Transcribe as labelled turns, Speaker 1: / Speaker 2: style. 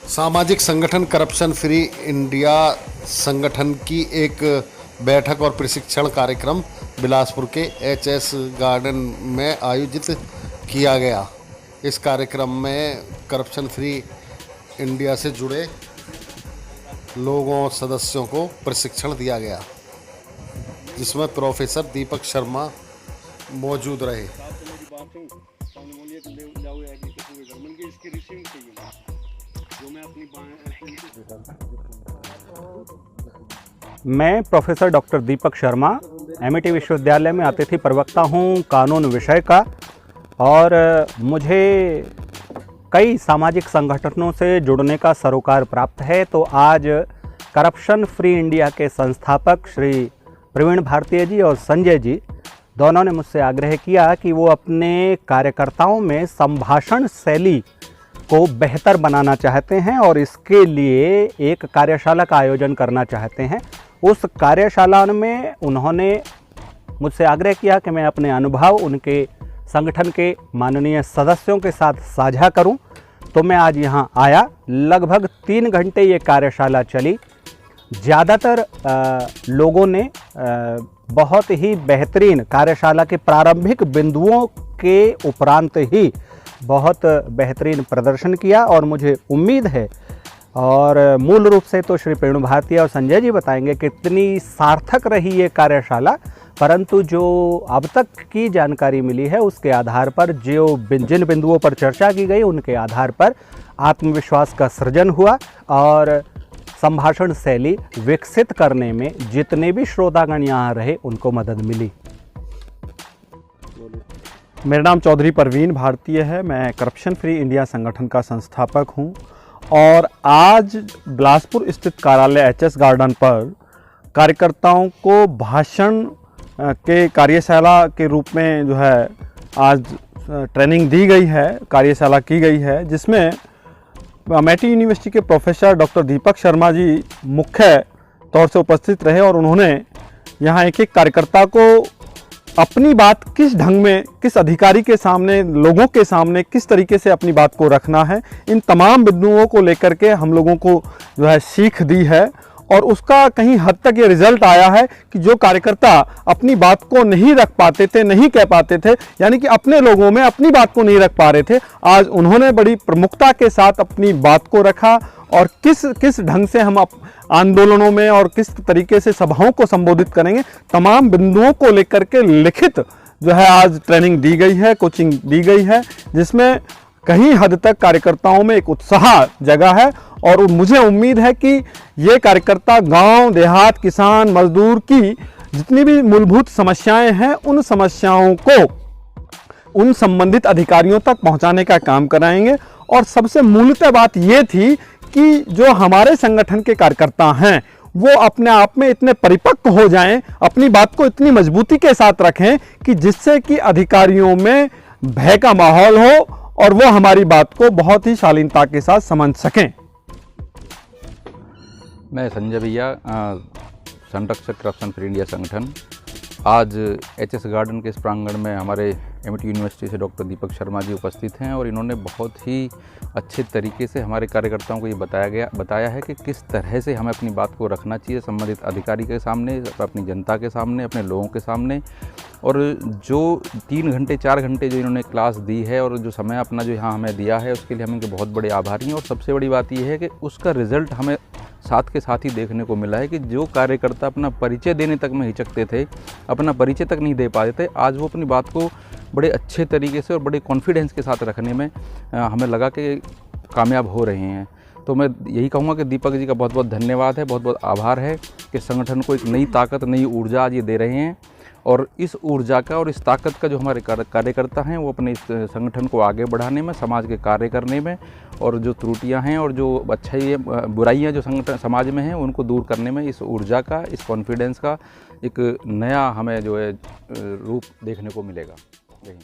Speaker 1: सामाजिक संगठन corruption free India संगठन की एक बैठक और प्रशिक्षण कार्यक्रम बिलासपुर के एचएस गार्डन में आयोजित किया गया। इस कार्यक्रम में करप्शन फ्री इंडिया से जुड़े लोगों और सदस्यों को प्रशिक्षण दिया गया, जिसमें प्रोफेसर दीपक शर्मा मौजूद रहे।
Speaker 2: मैं professor doctor Deepak Sharma MIT विश्वविद्यालय में अतिथि प्रवक्ता हूं कानून विषय का, और मुझे कई सामाजिक संगठनों से जुड़ने का सरोकार प्राप्त है। तो आज करप्शन फ्री इंडिया के संस्थापक श्री प्रवीण भारतीय जी और संजय जी दोनों ने मुझसे आग्रह किया कि वो अपने कार्यकर्ताओं में संभाषण शैली को बेहतर बनाना चाहते हैं और इसके लिए एक कार्यशाला का आयोजन करना चाहते हैं। उस कार्यशाला में उन्होंने मुझसे आग्रह किया कि मैं अपने अनुभव उनके संगठन के माननीय सदस्यों के साथ साझा करूं। तो मैं आज यहां आया। लगभग 3 घंटे ये कार्यशाला चली। ज़्यादातर लोगों ने बहुत ही बेहतरीन कार्यशाला के प्रारंभिक बिंदुओं के उपरांत ही बहुत बेहतरीन प्रदर्शन किया, और मुझे उम्मीद है, और मूल रूप से तो श्री प्रवीण भारतीय और संजय जी बताएंगे कितनी सार्थक रही ये कार्यशाला, परंतु जो अब तक की जानकारी मिली है उसके आधार पर जिन बिंदुओं पर चर्चा की गई उनके आधार पर आत्मविश्वास का सृजन हुआ और संभाषण शैली विकसित करने में जितने भी श्रोतागण यहाँ रहे उनको मदद मिली।
Speaker 3: मेरा नाम चौधरी परवीन भारतीय है। मैं करप्शन फ्री इंडिया संगठन का संस्थापक हूं, और आज बिलासपुर स्थित कार्यालय एचएस गार्डन पर कार्यकर्ताओं को भाषण के कार्यशाला के रूप में जो है आज ट्रेनिंग दी गई है, कार्यशाला की गई है, जिसमें एमआईटी यूनिवर्सिटी के प्रोफेसर डॉक्टर दीपक शर्मा जी मुख्य तौर से उपस्थित रहे, और उन्होंने यहाँ एक कार्यकर्ता को अपनी बात किस ढंग में, किस अधिकारी के सामने, लोगों के सामने किस तरीके से अपनी बात को रखना है, इन तमाम बिंदुओं को लेकर के हम लोगों को जो है सीख दी है। और उसका कहीं हद तक ये रिजल्ट आया है कि जो कार्यकर्ता अपनी बात को नहीं रख पाते थे, नहीं कह पाते थे, यानी कि अपने लोगों में अपनी बात को नहीं रख पा रहे थे, आज उन्होंने बड़ी प्रमुखता के साथ अपनी बात को रखा, और किस ढंग से हम आंदोलनों में और किस तरीके से सभाओं को संबोधित करेंगे, तमाम बिंदुओं को लेकर के लिखित जो है आज ट्रेनिंग दी गई है, कोचिंग दी गई है, जिसमें कहीं हद तक कार्यकर्ताओं में एक उत्साह जगा है। और मुझे उम्मीद है कि ये कार्यकर्ता गांव, देहात, किसान, मजदूर की जितनी भी मूलभूत समस्याएं हैं उन समस्याओं को उन संबंधित अधिकारियों तक पहुंचाने का काम कराएंगे। और सबसे मूलतः बात ये थी कि जो हमारे संगठन के कार्यकर्ता हैं वो अपने आप में इतने परिपक्व हो जाएं, अपनी बात को इतनी मजबूती के साथ रखें कि जिससे कि अधिकारियों में भय का माहौल हो और वो हमारी बात को बहुत ही शालीनता के साथ समझ सकें।
Speaker 4: मैं संजय भैया, संरक्षक करप्शन फ्री इंडिया संगठन। आज एचएस गार्डन के इस प्रांगण में हमारे एमआईटी यूनिवर्सिटी से डॉक्टर दीपक शर्मा जी उपस्थित हैं, और इन्होंने बहुत ही अच्छे तरीके से हमारे कार्यकर्ताओं को ये बताया है कि किस तरह से हमें अपनी बात को रखना चाहिए संबंधित अधिकारी के सामने, अपनी जनता के सामने, अपने लोगों के सामने। और जो 3 घंटे 4 घंटे जो इन्होंने क्लास दी है और जो समय अपना जो यहाँ हमें दिया है उसके लिए हम इनके बहुत बड़े आभारी हैं। और सबसे बड़ी बात यह है कि उसका रिज़ल्ट हमें साथ के साथ ही देखने को मिला है कि जो कार्यकर्ता अपना परिचय देने तक में हिचकते थे, अपना परिचय तक नहीं दे पाते थे, आज वो अपनी बात को बड़े अच्छे तरीके से और बड़े कॉन्फिडेंस के साथ रखने में हमें लगा कि कामयाब हो रहे हैं। तो मैं यही कहूँगा कि दीपक जी का बहुत बहुत धन्यवाद है, बहुत बहुत आभार है कि संगठन को एक नई ताकत, नई ऊर्जा आज ये दे रहे हैं। और इस ऊर्जा का और इस ताकत का जो हमारे कार्यकर्ता हैं वो अपने इस संगठन को आगे बढ़ाने में, समाज के कार्य करने में, और जो त्रुटियां हैं और जो अच्छाई बुराइयां जो संगठन समाज में हैं उनको दूर करने में इस ऊर्जा का, इस कॉन्फिडेंस का एक नया हमें जो है रूप देखने को मिलेगा। जय हिंद।